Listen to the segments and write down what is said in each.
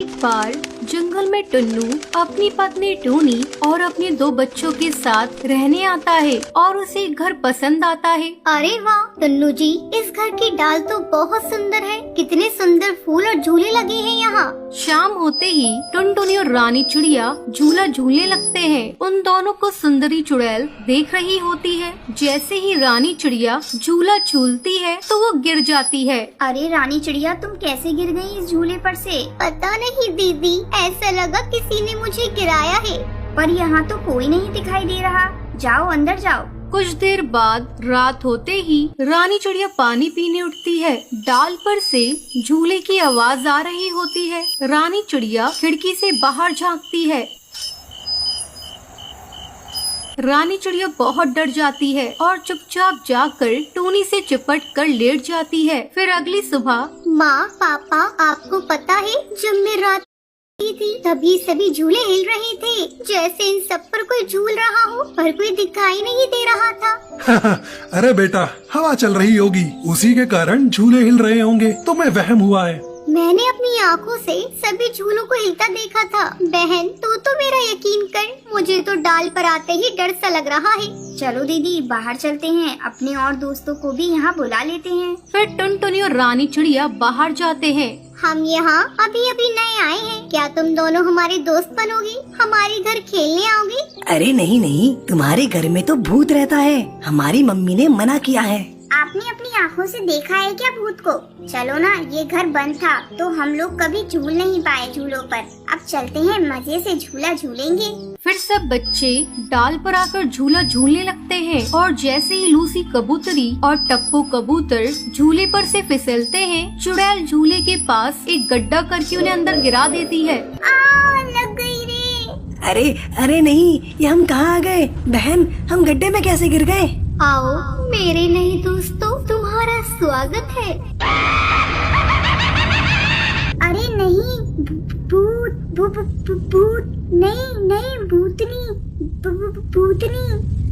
एक बार जंगल में टुन्नू अपनी पत्नी टूनी और अपने 2 बच्चों के साथ रहने आता है और उसे घर पसंद आता है। अरे वाह टुन्नू जी, इस घर की डाल तो बहुत सुंदर है। कितने सुंदर फूल और झूले लगे हैं यहाँ। शाम होते ही टुनटुनी और रानी चिड़िया झूला झूलने लगते हैं। उन दोनों को सुंदरी चुड़ैल देख रही होती है। जैसे ही रानी चिड़िया झूला झूलती है तो वो गिर जाती है। अरे रानी चिड़िया, तुम कैसे गिर गई इस झूले पर से? पता नहीं दीदी, ऐसा लगा किसी ने मुझे गिराया है, पर यहाँ तो कोई नहीं दिखाई दे रहा। जाओ अंदर जाओ। कुछ देर बाद रात होते ही रानी चिड़िया पानी पीने उठती है। डाल पर से झूले की आवाज आ रही होती है। रानी चिड़िया खिड़की से बाहर झांकती है। रानी चिड़िया बहुत डर जाती है और चुपचाप जाकर टूनी से चिपट कर लेट जाती है। फिर अगली सुबह माँ पापा, आपको पता है जब मैं रात थी तभी सभी झूले हिल रहे थे, जैसे इन सब पर कोई झूल रहा हो, पर कोई दिखाई नहीं दे रहा था। अरे बेटा, हवा चल रही होगी, उसी के कारण झूले हिल रहे होंगे, तुम्हें वहम हुआ है। मैंने अपनी आँखों से सभी झूलों को हिलता देखा था। बहन तू मेरा यकीन कर, मुझे तो डाल पर आते ही डर सा लग रहा है। चलो दीदी बाहर चलते हैं, अपने और दोस्तों को भी यहाँ बुला लेते हैं। फिर टुनटुनी और रानी चिड़िया बाहर जाते हैं। हम यहाँ अभी अभी नए आए हैं, क्या तुम दोनों हमारे दोस्त बनोगी? हमारे घर खेलने आओगी? अरे नहीं नहीं, तुम्हारे घर में तो भूत रहता है, हमारी मम्मी ने मना किया है। आपने अपनी आँखों से देखा है क्या भूत को? चलो ना, ये घर बंद था तो हम लोग कभी झूल नहीं पाए झूलों पर। अब चलते हैं, मजे से झूला झूलेंगे। फिर सब बच्चे डाल पर आकर झूला झूलने लगते हैं और जैसे ही लूसी कबूतरी और टप्पू कबूतर झूले पर से फिसलते हैं, चुड़ैल झूले के पास एक गड्ढा करके उन्हें अंदर गिरा देती है। लग गई रे। अरे अरे नहीं, ये हम कहाँ आ गए? बहन, हम गड्ढे में कैसे गिर गए? आओ मेरे नए दोस्तों, तुम्हारा स्वागत है। अरे नहीं, भूत भूत नहीं भूतनी।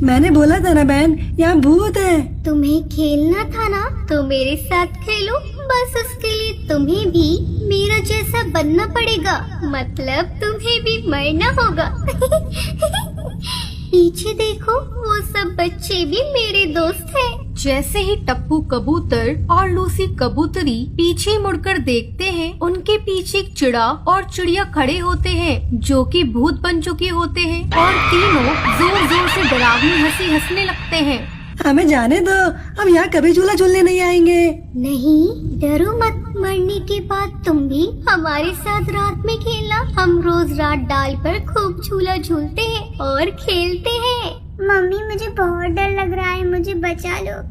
मैंने बोला था ना बहन, यहाँ भूत है। तुम्हें खेलना था ना, तो मेरे साथ खेलो। बस उसके लिए तुम्हें भी मेरा जैसा बनना पड़ेगा, मतलब तुम्हें भी मरना होगा। पीछे देखो, वो सब बच्चे भी मेरे दोस्त हैं। जैसे ही टप्पू कबूतर और लूसी कबूतरी पीछे मुड़कर देखते हैं, उनके पीछे एक चिड़ा और चिड़िया खड़े होते हैं जो कि भूत बन चुके होते हैं और तीनों जोर जोर से डरावनी हंसी हंसने लगते हैं। हमें जाने दो, हम यहाँ कभी झूला झूलने नहीं आएंगे। नहीं डरो मत, मरने के बाद तुम भी हमारे साथ रात में खेलना। हम रोज रात डाल पर खूब झूला झूलते हैं और खेलते हैं। मम्मी मुझे बहुत डर लग रहा है, मुझे बचा लो।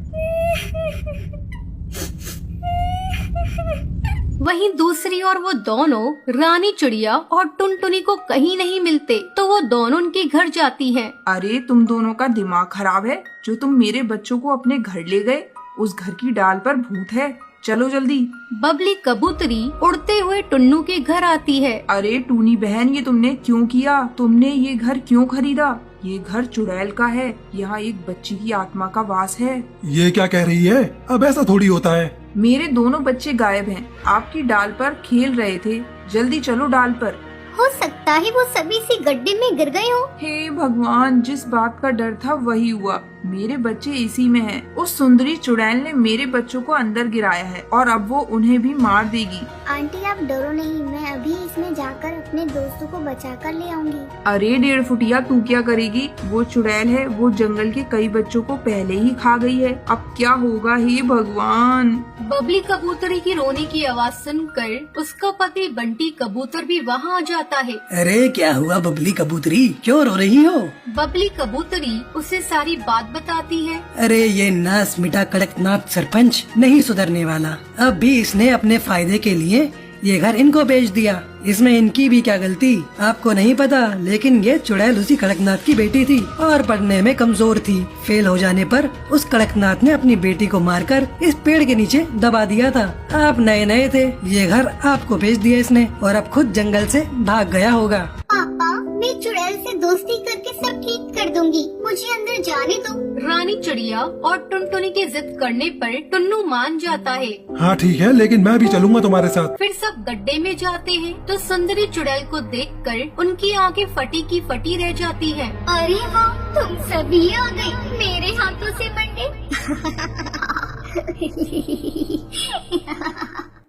वहीं दूसरी ओर वो दोनों रानी चिड़िया और टुनटुनी को कहीं नहीं मिलते, तो वो दोनों उनके घर जाती हैं। अरे तुम दोनों का दिमाग खराब है, जो तुम मेरे बच्चों को अपने घर ले गए, उस घर की डाल पर भूत है, चलो जल्दी। बबली कबूतरी उड़ते हुए टुन्नू के घर आती है। अरे टूनी बहन, ये तुमने क्यों किया? तुमने ये घर क्यों खरीदा? ये घर चुड़ैल का है, यहाँ एक बच्ची की आत्मा का वास है। ये क्या कह रही है? अब ऐसा थोड़ी होता है। मेरे दोनों बच्चे गायब हैं, आपकी डाल पर खेल रहे थे, जल्दी चलो डाल पर। हो सकता है वो सभी सी गड्ढे में गिर गए हो। हे भगवान, जिस बात का डर था वही हुआ, मेरे बच्चे इसी में हैं। उस सुंदरी चुड़ैल ने मेरे बच्चों को अंदर गिराया है और अब वो उन्हें भी मार देगी। आंटी आप डरो नहीं, मैं अभी इसमें जाकर अपने दोस्तों को बचा कर ले आऊंगी। अरे 1.5 फुटिया, तू क्या करेगी? वो चुड़ैल है, वो जंगल के कई बच्चों को पहले ही खा गई है, अब क्या होगा? हे भगवान। बबली कबूतरी की रोने की आवाज सुनकर उसका पति बंटी कबूतर भी वहाँ आ जाता है। अरे क्या हुआ बबली कबूतरी, क्यों रो रही हो? बबली कबूतरी उसे सारी बात बताती है। अरे ये नास मिटा कड़कनाथ सरपंच नहीं सुधरने वाला। अब भी इसने अपने फायदे के लिए ये घर इनको बेच दिया, इसमें इनकी भी क्या गलती? आपको नहीं पता, लेकिन ये चुड़ैल उसी कड़कनाथ की बेटी थी और पढ़ने में कमजोर थी। फेल हो जाने पर उस कड़कनाथ ने अपनी बेटी को मारकर इस पेड़ के नीचे दबा दिया था। आप नए नए थे, ये घर आपको बेच दिया इसने और अब खुद जंगल से भाग गया होगा। पापा मैं चुड़ैल से दोस्ती करके सब ठीक कर दूंगी, मुझे अंदर जाने दो। रानी चिड़िया और टुनटुनी की जिद करने पर टुन्नू मान जाता है। हाँ ठीक है, लेकिन मैं भी चलूंगा तुम्हारे साथ। फिर सब गड्ढे में जाते हैं तो सुंदरी चुड़ैल को देखकर उनकी आंखें फटी की फटी रह जाती हैं। अरे हाँ, तुम सभी आ गए मेरे हाथों से बनने।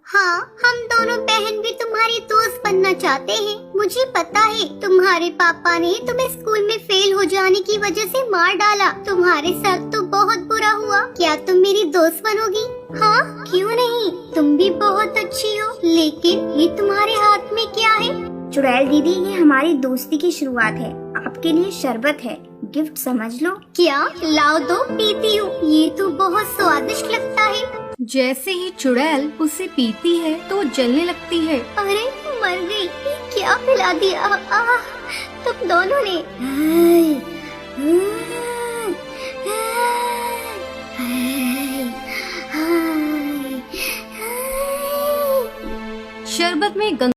हाँ, हम दोनों बहन भी तुम्हारी दोस्त बनना चाहते हैं। मुझे पता है तुम्हारे पापा ने तुम्हें स्कूल में फेल हो जाने की वजह से मार डाला। तुम्हारे साथ तो बहुत बुरा हुआ। क्या तुम मेरी दोस्त बनोगी? हाँ, क्यों नहीं, तुम भी बहुत अच्छी हो। लेकिन ये तुम्हारे हाथ में क्या है? चुड़ैल दीदी, ये हमारी दोस्ती की शुरुआत है। आपके लिए शरबत है, गिफ्ट समझ लो। क्या? लाओ दो, पीती हूँ। ये तो बहुत स्वादिष्ट लगता है। जैसे ही चुड़ैल उसे पीती है तो वो जलने लगती है। अरे मर गई, ये क्या पिला दिया तुम दोनों ने। शरबत में